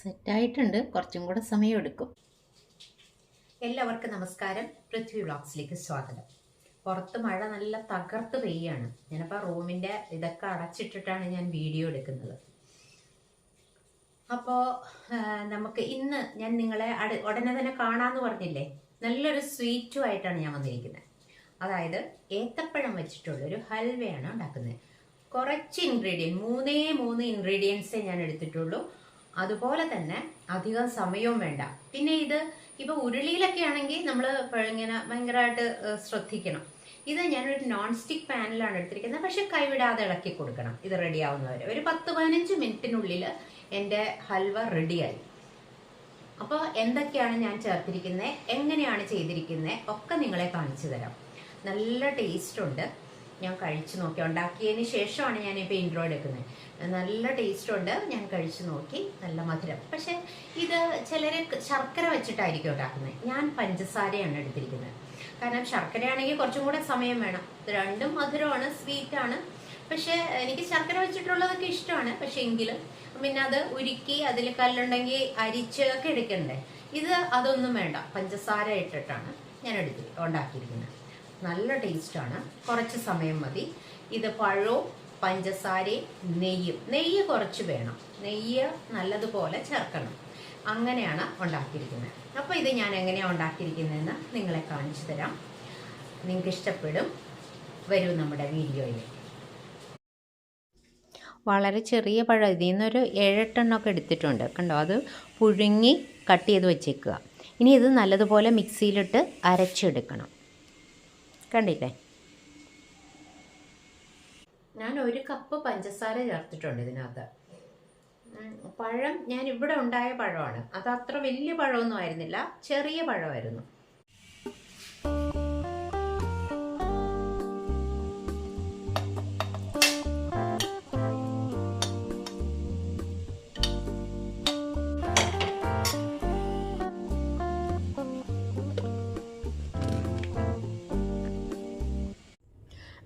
സെറ്റായിട്ടുണ്ട്. കുറച്ചും കൂടെ സമയമെടുക്കും. എല്ലാവർക്കും നമസ്കാരം. പൃഥ്വി വ്ളോഗ്സിലേക്ക് സ്വാഗതം. പുറത്ത് മഴ നല്ല തകർത്ത് പെയ്യാണ്. ഞാനപ്പോൾ റൂമിൻ്റെ ഇതൊക്കെ അടച്ചിട്ടിട്ടാണ് ഞാൻ വീഡിയോ എടുക്കുന്നത്. അപ്പോൾ നമുക്ക് ഇന്ന് ഞാൻ നിങ്ങളെ ഉടനെ തന്നെ കാണാമെന്ന് പറഞ്ഞില്ലേ, നല്ലൊരു സ്വീറ്റുമായിട്ടാണ് ഞാൻ വന്നിരിക്കുന്നത്. അതായത് ഏത്തപ്പഴം വെച്ചിട്ടുള്ളൊരു ഹൽവയാണ് ഉണ്ടാക്കുന്നത്. കുറച്ച് മൂന്ന് ഇൻഗ്രീഡിയൻസേ ഞാൻ എടുത്തിട്ടുള്ളൂ. അതുപോലെ തന്നെ അധികം സമയവും വേണ്ട. പിന്നെ ഇപ്പോൾ ഉരുളിയിലൊക്കെ ആണെങ്കിൽ നമ്മൾ ഇങ്ങനെ ഭയങ്കരമായിട്ട് ശ്രദ്ധിക്കണം. ഇത് ഞാനൊരു നോൺ സ്റ്റിക്ക് പാനിലാണ് എടുത്തിരിക്കുന്നത്. പക്ഷെ കൈവിടാതെ ഇളക്കി കൊടുക്കണം. ഇത് റെഡി ആവുന്നവരെ ഒരു 10-15 മിനിറ്റിനുള്ളിൽ എൻ്റെ ഹൽവ റെഡിയായി. അപ്പോൾ എന്തൊക്കെയാണ് ഞാൻ ചേർത്തിരിക്കുന്നത്, എങ്ങനെയാണ് ചെയ്തിരിക്കുന്നത് ഒക്കെ നിങ്ങളെ കാണിച്ചു തരാം. നല്ല ടേസ്റ്റ് ഉണ്ട്. ഞാൻ കഴിച്ചു നോക്കി. ഉണ്ടാക്കിയതിന് ശേഷമാണ് ഞാനിപ്പോൾ ഇൻട്രോ എടുക്കുന്നത്. നല്ല ടേസ്റ്റ് ഉണ്ട്. ഞാൻ കഴിച്ചു നോക്കി. നല്ല മധുരം. പക്ഷെ ഇത് ചിലർ ശർക്കര വെച്ചിട്ടായിരിക്കും ഉണ്ടാക്കുന്നത്. ഞാൻ പഞ്ചസാരയാണ് എടുത്തിരിക്കുന്നത്. കാരണം ശർക്കരയാണെങ്കിൽ കുറച്ചും കൂടെ സമയം വേണം. രണ്ടും മധുരമാണ്, സ്വീറ്റാണ്. പക്ഷെ എനിക്ക് ശർക്കര വെച്ചിട്ടുള്ളതൊക്കെ ഇഷ്ടമാണ്. പക്ഷെ എങ്കിലും പിന്നെ അത് ഉരുക്കി അതിൽ കല്ലുണ്ടെങ്കിൽ അരിച്ച് ഒക്കെ എടുക്കണ്ടേ. ഇത് അതൊന്നും വേണ്ട. പഞ്ചസാര ഇട്ടിട്ടാണ് ഞാൻ ഉണ്ടാക്കിയിരിക്കുന്നത്. നല്ല ടേസ്റ്റാണ്. കുറച്ച് സമയം മതി. ഇത് പഴവും പഞ്ചസാരയും നെയ്യ് കുറച്ച് വേണം. നെയ്യ് നല്ലതുപോലെ ചേർക്കണം. അങ്ങനെയാണ് ഉണ്ടാക്കിയിരിക്കുന്നത്. അപ്പോൾ ഇത് ഞാൻ എങ്ങനെയാണ് ഉണ്ടാക്കിയിരിക്കുന്നതെന്ന് നിങ്ങളെ കാണിച്ചു തരാം. നിങ്ങൾക്ക് ഇഷ്ടപ്പെടും. വരൂ നമ്മുടെ വീഡിയോയിൽ. വളരെ ചെറിയ പഴം, ഇതിൽ നിന്നൊരു 7-8 എണ്ണമൊക്കെ എടുത്തിട്ടുണ്ട്. കണ്ടോ, അത് പുഴുങ്ങി കട്ട് ചെയ്ത് വെച്ചേക്കുക. ഇനി ഇത് നല്ലതുപോലെ മിക്സിയിലിട്ട് അരച്ചെടുക്കണം. കണ്ടില്ലേ, ഞാൻ 1 കപ്പ് പഞ്ചസാര ചേർത്തിട്ടുണ്ട് ഇതിനകത്ത്. പഴം ഞാൻ ഇവിടെ ഉണ്ടായ പഴമാണ്. അത് അത്ര വലിയ പഴമൊന്നും ആയിരുന്നില്ല, ചെറിയ പഴമായിരുന്നു.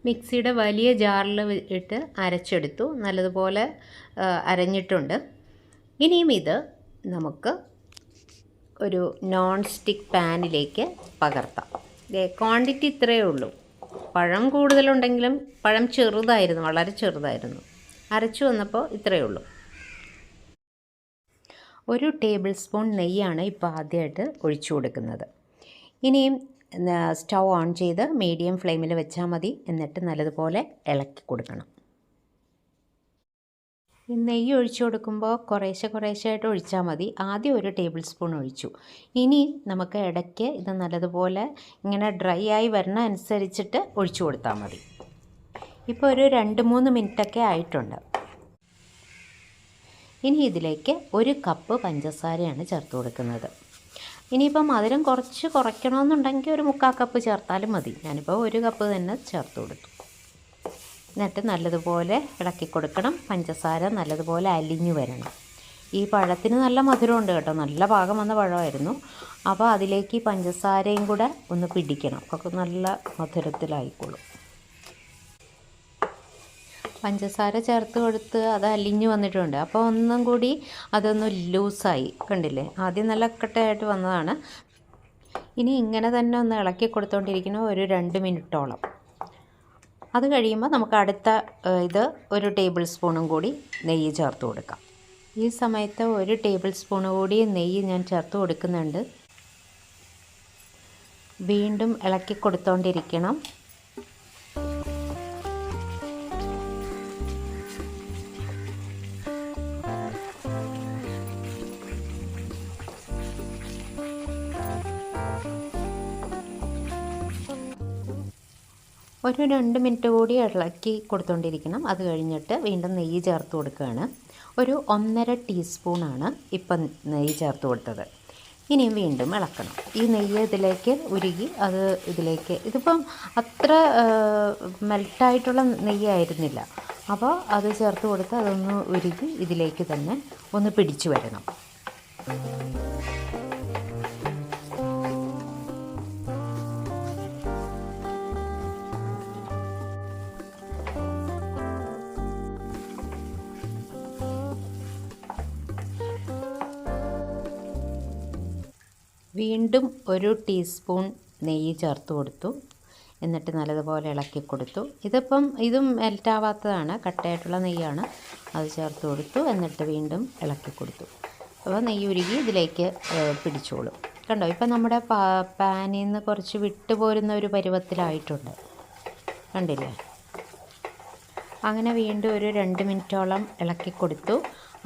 മിക്സിയുടെ വലിയ ജാറിൽ ഇട്ട് അരച്ചെടുത്തു. നല്ലതുപോലെ അരഞ്ഞിട്ടുണ്ട്. ഇനിയും ഇത് നമുക്ക് ഒരു നോൺ സ്റ്റിക്ക് പാനിലേക്ക് പകർത്താം. ക്വാണ്ടിറ്റി ഇത്രയേ ഉള്ളൂ. പഴം കൂടുതലുണ്ടെങ്കിലും പഴം ചെറുതായിരുന്നു, വളരെ ചെറുതായിരുന്നു. അരച്ചു വന്നപ്പോൾ ഇത്രയേ ഉള്ളൂ. 1 ടേബിൾ സ്പൂൺ നെയ്യാണ് ഇപ്പോൾ ആദ്യമായിട്ട് ഒഴിച്ചു കൊടുക്കുന്നത്. ഇനിയും സ്റ്റൗ ഓൺ ചെയ്ത് മീഡിയം ഫ്ലെയിമിൽ വെച്ചാൽ മതി. എന്നിട്ട് നല്ലതുപോലെ ഇളക്കി കൊടുക്കണം. ഈ നെയ്യ് ഒഴിച്ചു കൊടുക്കുമ്പോൾ കുറേശ്ശായിട്ട് ഒഴിച്ചാൽ മതി. ആദ്യം 1 ടേബിൾ സ്പൂൺ ഒഴിച്ചു. ഇനി നമുക്ക് ഇടയ്ക്ക് ഇത് നല്ലതുപോലെ ഇങ്ങനെ ഡ്രൈ ആയി വരുന്ന അനുസരിച്ചിട്ട് ഒഴിച്ചു കൊടുത്താൽ മതി. ഇപ്പോൾ ഒരു 2-3 മിനിറ്റൊക്കെ ആയിട്ടുണ്ട്. ഇനി ഇതിലേക്ക് 1 കപ്പ് പഞ്ചസാരയാണ് ചേർത്ത് കൊടുക്കുന്നത്. ഇനിയിപ്പോൾ മധുരം കുറയ്ക്കണമെന്നുണ്ടെങ്കിൽ ഒരു 3/4 കപ്പ് ചേർത്താലും മതി. ഞാനിപ്പോൾ 1 കപ്പ് തന്നെ ചേർത്ത് കൊടുത്തു. എന്നിട്ട് നല്ലതുപോലെ ഇളക്കി കൊടുക്കണം. പഞ്ചസാര നല്ലതുപോലെ അലിഞ്ഞു വരണം. ഈ പഴത്തിന് നല്ല മധുരമുണ്ട് കേട്ടോ, നല്ല പാകം വന്ന പഴമായിരുന്നു. അപ്പോൾ അതിലേക്ക് ഈ പഞ്ചസാരയും കൂടെ ഒന്ന് പിടിക്കണം. അപ്പോൾ നല്ല മധുരത്തിലായിക്കോളും. പഞ്ചസാര ചേർത്ത് കൊടുത്ത് അത് അലിഞ്ഞു വന്നിട്ടുണ്ട്. അപ്പോൾ ഒന്നും കൂടി അതൊന്ന് ലൂസായി. കണ്ടില്ലേ, ആദ്യം നല്ല കട്ടയായിട്ട് വന്നതാണ്. ഇനി ഇങ്ങനെ തന്നെ ഒന്ന് ഇളക്കി കൊടുത്തുകൊണ്ടിരിക്കണം ഒരു 2 മിനിറ്റോളം. അത് കഴിയുമ്പോൾ നമുക്ക് അടുത്ത 1 ടേബിൾ സ്പൂണും കൂടി നെയ്യ് ചേർത്ത് കൊടുക്കാം. ഈ സമയത്ത് 1 ടേബിൾ സ്പൂൺ കൂടി നെയ്യ് ഞാൻ ചേർത്ത് കൊടുക്കുന്നുണ്ട്. വീണ്ടും ഇളക്കി കൊടുത്തുകൊണ്ടിരിക്കണം. ഒരു 2 മിനിറ്റ് കൂടി ഇളക്കി കൊടുത്തുകൊണ്ടിരിക്കണം. അത് കഴിഞ്ഞിട്ട് വീണ്ടും നെയ്യ് ചേർത്ത് കൊടുക്കുകയാണ്. ഒരു 1.5 ടീസ്പൂണാണ് ഇപ്പം നെയ്യ് ചേർത്ത് കൊടുത്തത്. ഇനിയും വീണ്ടും ഇളക്കണം. ഈ നെയ്യ് ഇതിലേക്ക് ഉരുകി അത് ഇതിപ്പം അത്ര മെൽട്ടായിട്ടുള്ള നെയ്യായിരുന്നില്ല. അപ്പോൾ അത് ചേർത്ത് കൊടുത്ത് അതൊന്ന് ഉരുകി ഇതിലേക്ക് തന്നെ ഒന്ന് പിടിച്ചു വരണം. വീണ്ടും 1 ടീസ്പൂൺ നെയ്യ് ചേർത്ത് കൊടുത്തു. എന്നിട്ട് നല്ലതുപോലെ ഇളക്കി കൊടുത്തു. ഇതും മെൽറ്റാവാത്തതാണ്, കട്ടയായിട്ടുള്ള നെയ്യാണ്. അത് ചേർത്ത് കൊടുത്തു. എന്നിട്ട് വീണ്ടും ഇളക്കി കൊടുത്തു. അപ്പോൾ നെയ്യ് ഉരുകി ഇതിലേക്ക് പിടിച്ചോളും. കണ്ടോ, ഇപ്പം നമ്മുടെ പാനിൽ നിന്ന് കുറച്ച് വിട്ടുപോരുന്ന ഒരു പരുവത്തിലായിട്ടുണ്ട്. കണ്ടില്ലേ? അങ്ങനെ വീണ്ടും ഒരു 2 മിനിറ്റോളം ഇളക്കി കൊടുത്തു.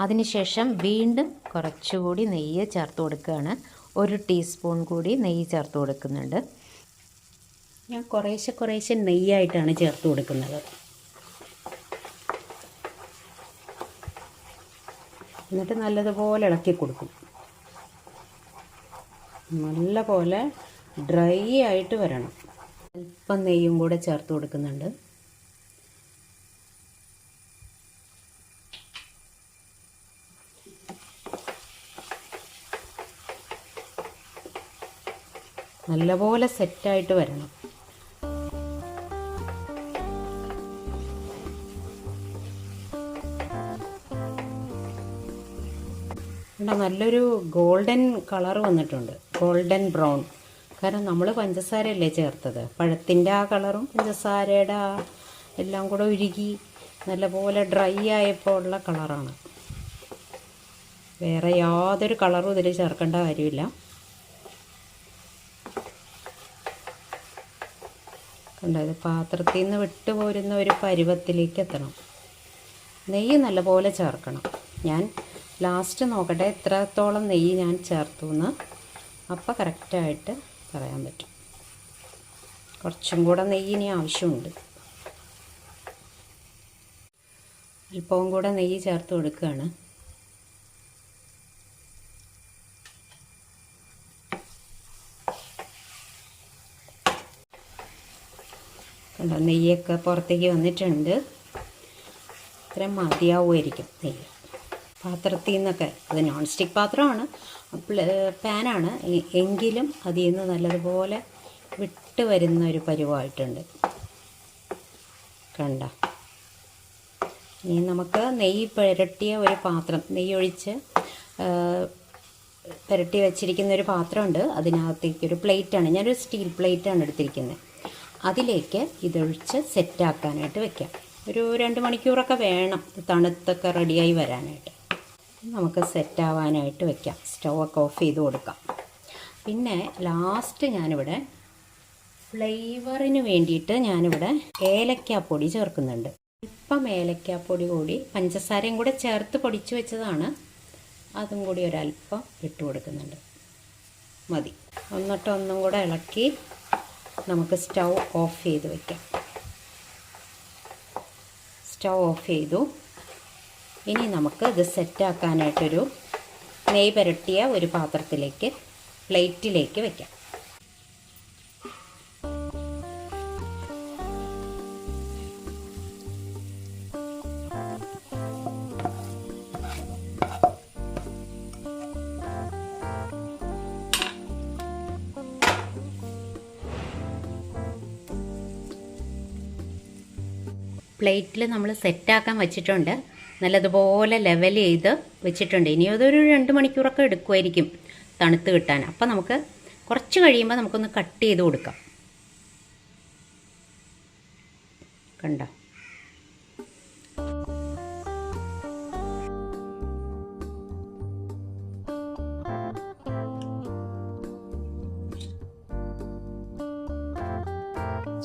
അതിനുശേഷം വീണ്ടും കുറച്ചുകൂടി നെയ്യ് ചേർത്ത് കൊടുക്കുകയാണ്. 1 ടീസ്പൂൺ കൂടി നെയ്യ് ചേർത്ത് കൊടുക്കുന്നുണ്ട്. ഞാൻ കുറേശ്ശെ നെയ്യായിട്ടാണ് ചേർത്ത് കൊടുക്കുന്നത്. എന്നിട്ട് നല്ലതുപോലെ ഇളക്കി കൊടുക്കും. നല്ലപോലെ ഡ്രൈ ആയിട്ട് വരണം. അല്പം നെയ്യും കൂടെ ചേർത്ത് കൊടുക്കുന്നുണ്ട്. നല്ലപോലെ സെറ്റായിട്ട് വരണം. നല്ലൊരു ഗോൾഡൻ കളർ വന്നിട്ടുണ്ട്, ഗോൾഡൻ ബ്രൗൺ. കാരണം നമ്മൾ പഞ്ചസാരയല്ലേ ചേർത്തത്. പഴത്തിൻ്റെ ആ കളറും പഞ്ചസാരയുടെ എല്ലാം കൂടെ ഉരുകി നല്ലപോലെ ഡ്രൈ ആയപ്പോൾ ഉള്ള കളറാണ്. വേറെ യാതൊരു കളറും ഇതിൽ ചേർക്കേണ്ട കാര്യമില്ല. കണ്ടത് പാത്രത്തിൽ നിന്ന് വിട്ടുപോരുന്ന ഒരു പരുവത്തിലേക്ക് എത്തണം. നെയ്യ് നല്ലപോലെ ചേർക്കണം. ഞാൻ ലാസ്റ്റ് നോക്കട്ടെ എത്രത്തോളം നെയ്യ് ഞാൻ ചേർത്തു എന്ന്. അപ്പോൾ കറക്റ്റായിട്ട് പറയാൻ പറ്റും. കുറച്ചും കൂടെ നെയ്യ് ഇനി ആവശ്യമുണ്ട്. അല്പവും കൂടെ നെയ്യ് ചേർത്ത് കൊടുക്കുകയാണ്. കണ്ടോ, നെയ്യൊക്കെ പുറത്തേക്ക് വന്നിട്ടുണ്ട്. ഇത്രയും മതിയാവുമായിരിക്കും നെയ്യ്. പാത്രത്തിൽ നിന്നൊക്കെ, അത് നോൺ സ്റ്റിക്ക് പാത്രമാണ്, പാനാണ്, എങ്കിലും അതിൽ നിന്ന് നല്ലതുപോലെ വിട്ട് വരുന്ന ഒരു പരുവമായിട്ടുണ്ട്. കണ്ട, ഇനി നമുക്ക് നെയ്യ് പുരട്ടിയ ഒരു പാത്രം, നെയ്യൊഴിച്ച് പുരട്ടി വെച്ചിരിക്കുന്ന ഒരു പാത്രമുണ്ട്. അതിനകത്തേക്ക് ഒരു പ്ലേറ്റാണ്, ഞാനൊരു സ്റ്റീൽ പ്ലേറ്റാണ് എടുത്തിരിക്കുന്നത്. അതിലേക്ക് ഇതൊഴിച്ച് സെറ്റാക്കാനായിട്ട് വെക്കാം. ഒരു 2 മണിക്കൂറൊക്കെ വേണം തണുത്തൊക്കെ റെഡിയായി വരാനായിട്ട്. നമുക്ക് സെറ്റാവാനായിട്ട് വെക്കാം. സ്റ്റൗവൊക്കെ ഓഫ് ചെയ്ത് കൊടുക്കാം. പിന്നെ ലാസ്റ്റ് ഞാനിവിടെ ഫ്ലേവറിന് വേണ്ടിയിട്ട് ഞാനിവിടെ ഏലക്കാപ്പൊടി ചേർക്കുന്നുണ്ട്. ഇപ്പം ഏലക്കാപ്പൊടി കൂടി പഞ്ചസാരയും കൂടെ ചേർത്ത് പൊടിച്ച് വെച്ചതാണ്. അതും കൂടി ഒരല്പം ഇട്ട് കൊടുക്കുന്നുണ്ട്. മതി. എന്നിട്ട് ഒന്നും കൂടെ ഇളക്കി നമുക്ക് സ്റ്റൗ ഓഫ് ചെയ്ത് വയ്ക്കാം. സ്റ്റൗ ഓഫ് ചെയ്തു. ഇനി നമുക്ക് ഇത് സെറ്റാക്കാനായിട്ടൊരു നെയ്യ് പുരട്ടിയ ഒരു പാത്രത്തിലേക്ക്, പ്ലേറ്റിലേക്ക് വയ്ക്കാം. പ്ലേറ്റിൽ നമ്മൾ സെറ്റാക്കാൻ വെച്ചിട്ടുണ്ട്. നല്ലതുപോലെ ലെവൽ ചെയ്ത് വെച്ചിട്ടുണ്ട്. ഇനി അതൊരു 2 മണിക്കൂറൊക്കെ എടുക്കുമായിരിക്കും തണുത്ത് കിട്ടാൻ. അപ്പം നമുക്ക് കുറച്ച് കഴിയുമ്പോൾ നമുക്കൊന്ന് കട്ട് ചെയ്ത് കൊടുക്കാം. കണ്ടോ,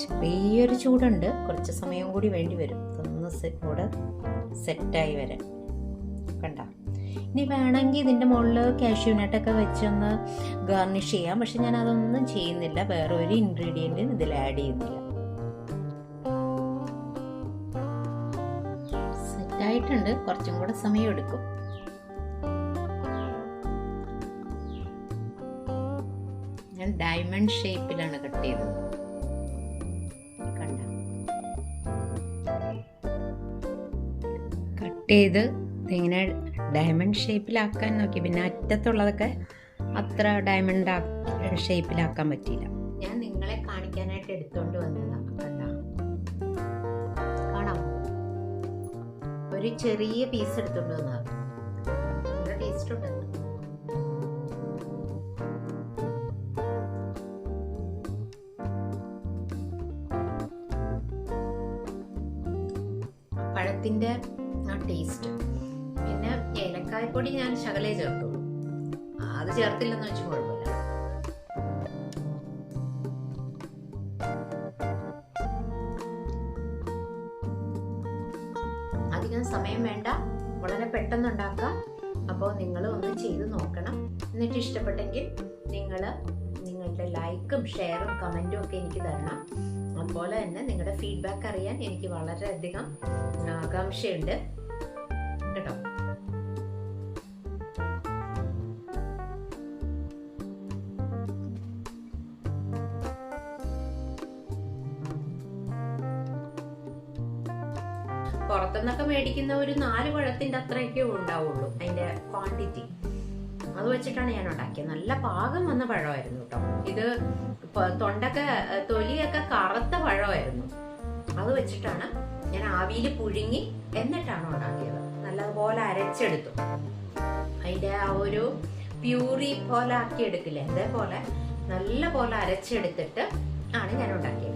ചെറിയൊരു ചൂടുണ്ട്. കുറച്ച് സമയം കൂടി വേണ്ടി വരും ഇതൊന്ന് കൂടെ സെറ്റായി വരാൻ. കണ്ട, ഇനി വേണമെങ്കിൽ ഇതിൻ്റെ മുകളിൽ കാഷ്യൂ നട്ടൊക്കെ വെച്ചൊന്ന് ഗാർണിഷ് ചെയ്യാം. പക്ഷെ ഞാൻ അതൊന്നും ചെയ്യുന്നില്ല. വേറെ ഒരു ഇൻഗ്രീഡിയൻറ്റും ഇതിൽ ആഡ് ചെയ്യുന്നില്ല. സെറ്റായിട്ടുണ്ട്. കുറച്ചും കൂടെ സമയം എടുക്കും. ഞാൻ ഡയമണ്ട് ഷേപ്പിലാണ് കട്ട് ചെയ്തത്. കട്ട് ചെയ്ത് ഇങ്ങനെ ഡയമണ്ട് ഷേപ്പിലാക്കാൻ നോക്കി. പിന്നെ അറ്റത്തുള്ളതൊക്കെ അത്ര ഡയമണ്ട് ഷേപ്പിലാക്കാൻ പറ്റിയില്ല. ഞാൻ നിങ്ങളെ കാണിക്കാനായിട്ട് എടുത്തോണ്ട് വന്നതാണ്. കണ്ട, കാണാമോ? ഒരു ചെറിയ പീസ് എടുത്തോണ്ട് വന്നതാണ്. ടേസ്റ്റ് ഉണ്ട്. പഴത്തിൻ്റെ ആ ടേസ്റ്റ്. പിന്നെ ഏലക്കായപ്പൊടി ഞാൻ ശകലേ ചേർത്തുള്ളൂ, അത് ചേർത്തില്ലെന്ന് വെച്ച് കുഴപ്പമില്ല. അധികം സമയം വേണ്ട, വളരെ പെട്ടെന്ന് ഉണ്ടാക്കാം. അപ്പോൾ നിങ്ങൾ ഒന്ന് ചെയ്ത് നോക്കണം. എന്നിട്ട് ഇഷ്ടപ്പെട്ടെങ്കിൽ നിങ്ങളുടെ ലൈക്കും ഷെയറും കമൻറ്റും ഒക്കെ എനിക്ക് തരണം. അതുപോലെ തന്നെ നിങ്ങളുടെ ഫീഡ്ബാക്ക് അറിയാൻ എനിക്ക് വളരെയധികം ആകാംക്ഷയുണ്ട് കേട്ടോ. പുറത്തുനിന്നൊക്കെ മേടിക്കുന്ന ഒരു 4 പഴത്തിൻ്റെ അത്രയൊക്കെ ഉണ്ടാവുള്ളൂ അതിൻ്റെ ക്വാണ്ടിറ്റി. അത് വെച്ചിട്ടാണ് ഞാൻ ഉണ്ടാക്കിയത്. നല്ല പാകം വന്ന പഴമായിരുന്നു കേട്ടോ. ഇത് തൊലിയൊക്കെ കറുത്ത പഴമായിരുന്നു. അത് വെച്ചിട്ടാണ് ഞാൻ ആവിയിൽ പുഴുങ്ങി എന്നിട്ടാണ് ഉണ്ടാക്കിയത്. നല്ലതുപോലെ അരച്ചെടുത്തു. അതിൻ്റെ ആ ഒരു പ്യൂറി പോലെ ആക്കി എടുക്കില്ലേ, അതേപോലെ നല്ല പോലെ അരച്ചെടുത്തിട്ട് ആണ് ഞാൻ ഉണ്ടാക്കിയത്.